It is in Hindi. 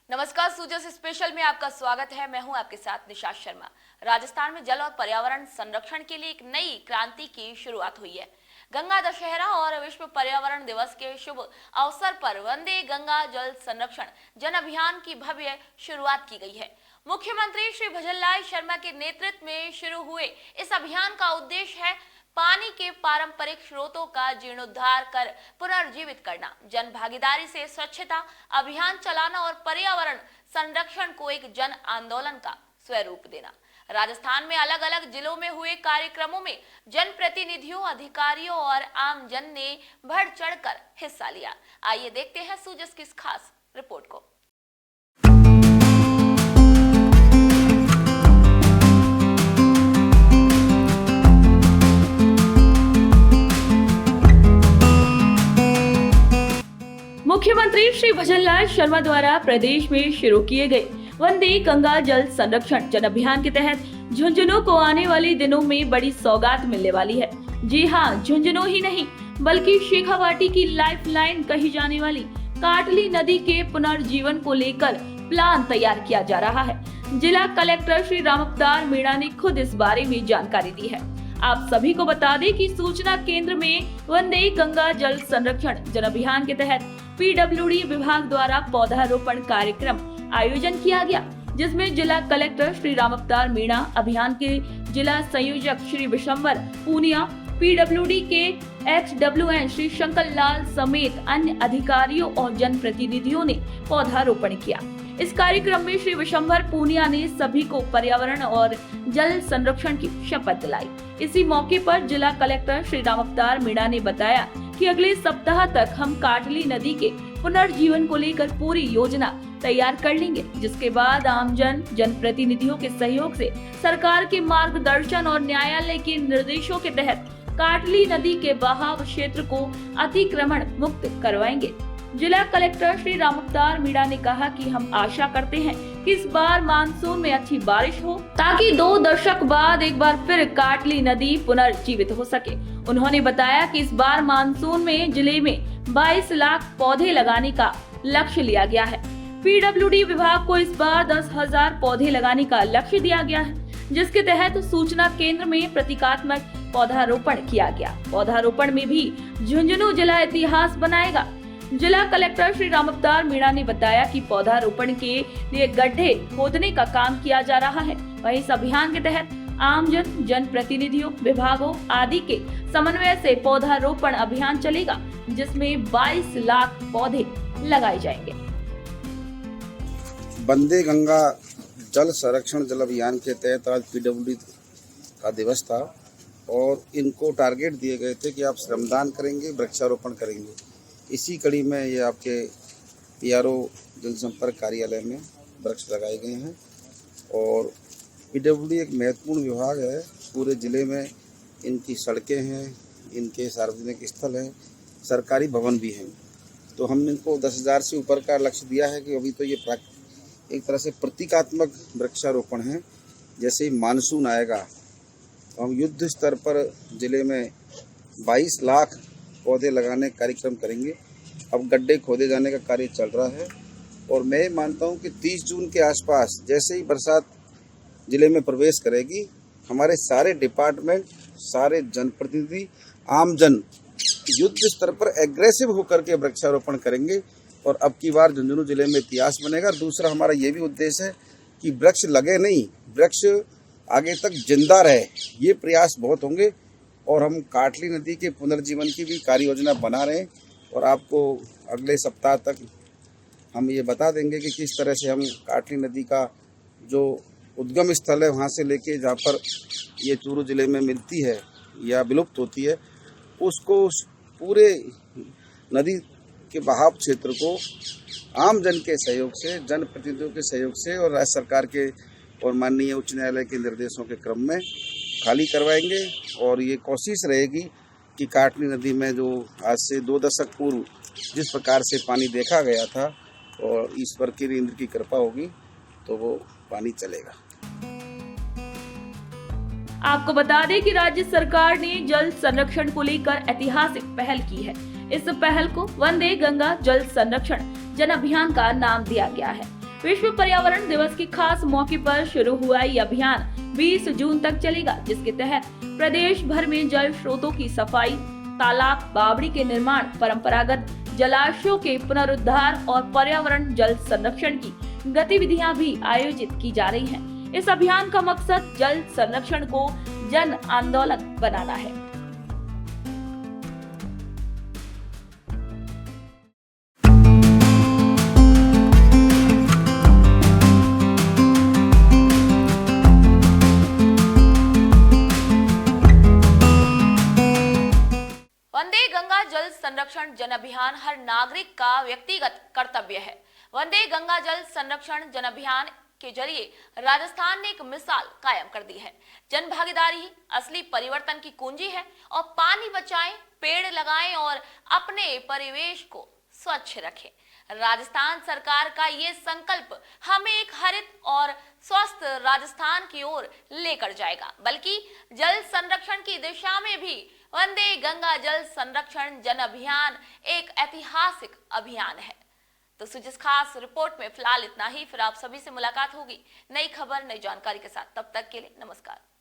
नमस्कार, सूजस स्पेशल में आपका स्वागत है। मैं हूं आपके साथ निशा शर्मा। राजस्थान में जल और पर्यावरण संरक्षण के लिए एक नई क्रांति की शुरुआत हुई है। गंगा दशहरा और विश्व पर्यावरण दिवस के शुभ अवसर पर वंदे गंगा जल संरक्षण जन अभियान की भव्य शुरुआत की गई है। मुख्यमंत्री श्री भजनलाल शर्मा के नेतृत्व में शुरू हुए इस अभियान का उद्देश्य है पानी के पारंपरिक स्रोतों का जीर्णोद्धार कर पुनर्जीवित करना, जन भागीदारी से स्वच्छता अभियान चलाना और पर्यावरण संरक्षण को एक जन आंदोलन का स्वरूप देना। राजस्थान में अलग अलग जिलों में हुए कार्यक्रमों में जनप्रतिनिधियों, अधिकारियों और आम जन ने बढ़ चढ़कर हिस्सा लिया। आइए देखते हैं सूजस की इस खास रिपोर्ट को। मुख्यमंत्री श्री भजनलाल शर्मा द्वारा प्रदेश में शुरू किए गए वंदे गंगा जल संरक्षण जन अभियान के तहत झुंझुनू को आने वाले दिनों में बड़ी सौगात मिलने वाली है। जी हां, झुंझुनू ही नहीं बल्कि शेखावाटी की लाइफलाइन कही जाने वाली काटली नदी के पुनर्जीवन को लेकर प्लान तैयार किया जा रहा है। जिला कलेक्टर श्री रामअवतार मीणा ने खुद इस बारे में जानकारी दी है। आप सभी को बता दें कि सूचना केंद्र में वंदे गंगा जल संरक्षण जन अभियान के तहत पीडब्ल्यूडी विभाग द्वारा पौधारोपण कार्यक्रम आयोजन किया गया, जिसमें जिला कलेक्टर श्री रामअवतार मीणा, अभियान के जिला संयोजक श्री विशंबर पूनिया, पीडब्ल्यूडी के HWN श्री शंकर लाल समेत अन्य अधिकारियों और जनप्रतिनिधियों ने पौधारोपण किया। इस कार्यक्रम में श्री विशंबर पूनिया ने सभी को पर्यावरण और जल संरक्षण की शपथ दिलाई। इसी मौके पर जिला कलेक्टर श्री रामअवतार मीणा ने बताया कि अगले सप्ताह तक हम काटली नदी के पुनर्जीवन को लेकर पूरी योजना तैयार कर लेंगे, जिसके बाद आमजन, जनप्रतिनिधियों के सहयोग से सरकार के मार्गदर्शन और न्यायालय के निर्देशों के तहत काटली नदी के बहाव क्षेत्र को अतिक्रमण मुक्त करवाएंगे। जिला कलेक्टर श्री रामअवतार मीणा ने कहा कि हम आशा करते हैं कि इस बार मानसून में अच्छी बारिश हो, ताकि 2 दशक बाद एक बार फिर काटली नदी पुनर्जीवित हो सके। उन्होंने बताया कि इस बार मानसून में जिले में 22 लाख पौधे लगाने का लक्ष्य लिया गया है। पीडब्ल्यूडी विभाग को इस बार 10,000 पौधे लगाने का लक्ष्य दिया गया है, जिसके तहत सूचना केंद्र में प्रतीकात्मक पौधारोपण किया गया। पौधारोपण में भी झुंझुनू जिला इतिहास बनाएगा। जिला कलेक्टर श्री रामअवतार मीणा ने बताया कि पौधारोपण के लिए गड्ढे खोदने का काम किया जा रहा है। वहीं इस अभियान के तहत आमजन, जनप्रतिनिधियों, विभागों आदि के समन्वय से पौधारोपण अभियान चलेगा, जिसमें 22 लाख पौधे लगाए जाएंगे। वंदे गंगा जल संरक्षण जल अभियान के तहत आज पीडब्ल्यूडी का दिवस था और इनको टारगेट दिए गए थे कि आप श्रमदान करेंगे, वृक्षारोपण करेंगे। इसी कड़ी में ये आपके PRO जनसंपर्क कार्यालय में वृक्ष लगाए गए हैं। और पीडब्ल्यूडी एक महत्वपूर्ण विभाग है। पूरे ज़िले में इनकी सड़कें हैं, इनके सार्वजनिक स्थल हैं, सरकारी भवन भी हैं। तो हम इनको 10,000 से ऊपर का लक्ष्य दिया है कि अभी तो ये एक तरह से प्रतीकात्मक वृक्षारोपण है। जैसे ही मानसून आएगा तो हम युद्ध स्तर पर ज़िले में 22 लाख पौधे लगाने का कार्यक्रम करेंगे। अब गड्ढे खोदे जाने का कार्य चल रहा है और मैं मानता हूं कि 30 जून के आसपास जैसे ही बरसात ज़िले में प्रवेश करेगी, हमारे सारे डिपार्टमेंट, सारे जनप्रतिनिधि, आमजन युद्ध स्तर पर एग्रेसिव होकर के वृक्षारोपण करेंगे और अब की बार झुंझुनू जिले में इतिहास बनेगा। दूसरा हमारा ये भी उद्देश्य है कि वृक्ष लगे नहीं, वृक्ष आगे तक जिंदा रहे, ये प्रयास बहुत होंगे। और हम काटली नदी के पुनर्जीवन की भी कार्य योजना बना रहे हैं और आपको अगले सप्ताह तक हम ये बता देंगे कि किस तरह से हम काटली नदी का जो उद्गम स्थल है वहाँ से लेके जहाँ पर ये चूरू जिले में मिलती है या विलुप्त होती है, उसको पूरे नदी के बहाव क्षेत्र को आम जन के सहयोग से, जनप्रतिनिधियों के सहयोग से और राज्य सरकार के और माननीय उच्च न्यायालय के निर्देशों के क्रम में खाली करवाएंगे। और ये कोशिश रहेगी कि काटली नदी में जो आज से 2 दशक पूर्व जिस प्रकार से पानी देखा गया था और ईश्वर की इंद्र की कृपा होगी तो वो पानी चलेगा। आपको बता दें कि राज्य सरकार ने जल संरक्षण को लेकर ऐतिहासिक पहल की है। इस पहल को वंदे गंगा जल संरक्षण जन अभियान का नाम दिया गया है। विश्व पर्यावरण दिवस के खास मौके पर शुरू हुआ ये अभियान 20 जून तक चलेगा, जिसके तहत प्रदेश भर में जल स्रोतों की सफाई, तालाब बावड़ी के निर्माण, परंपरागत जलाशयों के पुनरुद्धार और पर्यावरण जल संरक्षण की गतिविधियां भी आयोजित की जा रही हैं। इस अभियान का मकसद जल संरक्षण को जन आंदोलन बनाना है। वंदे गंगा जल संरक्षण जन अभियान हर नागरिक का व्यक्तिगत कर्तव्य है। वंदे गंगा जल संरक्षण जन अभियान के जरिए राजस्थान ने एक मिसाल कायम कर दी है। जन भागीदारी ही असली परिवर्तन की कुंजी है और पानी बचाएं, पेड़ लगाएं और अपने परिवेश को स्वच्छ रखें। राजस्थान सरकार का ये संकल्प हमें एक हरित और स्वस्थ राजस्थान की ओर लेकर जाएगा, बल्कि जल संरक्षण की दिशा में भी वंदे गंगा जल संरक्षण जन अभियान एक ऐतिहासिक अभियान है। तो सुजिस खास रिपोर्ट में फिलहाल इतना ही। फिर आप सभी से मुलाकात होगी नई खबर, नई जानकारी के साथ। तब तक के लिए नमस्कार।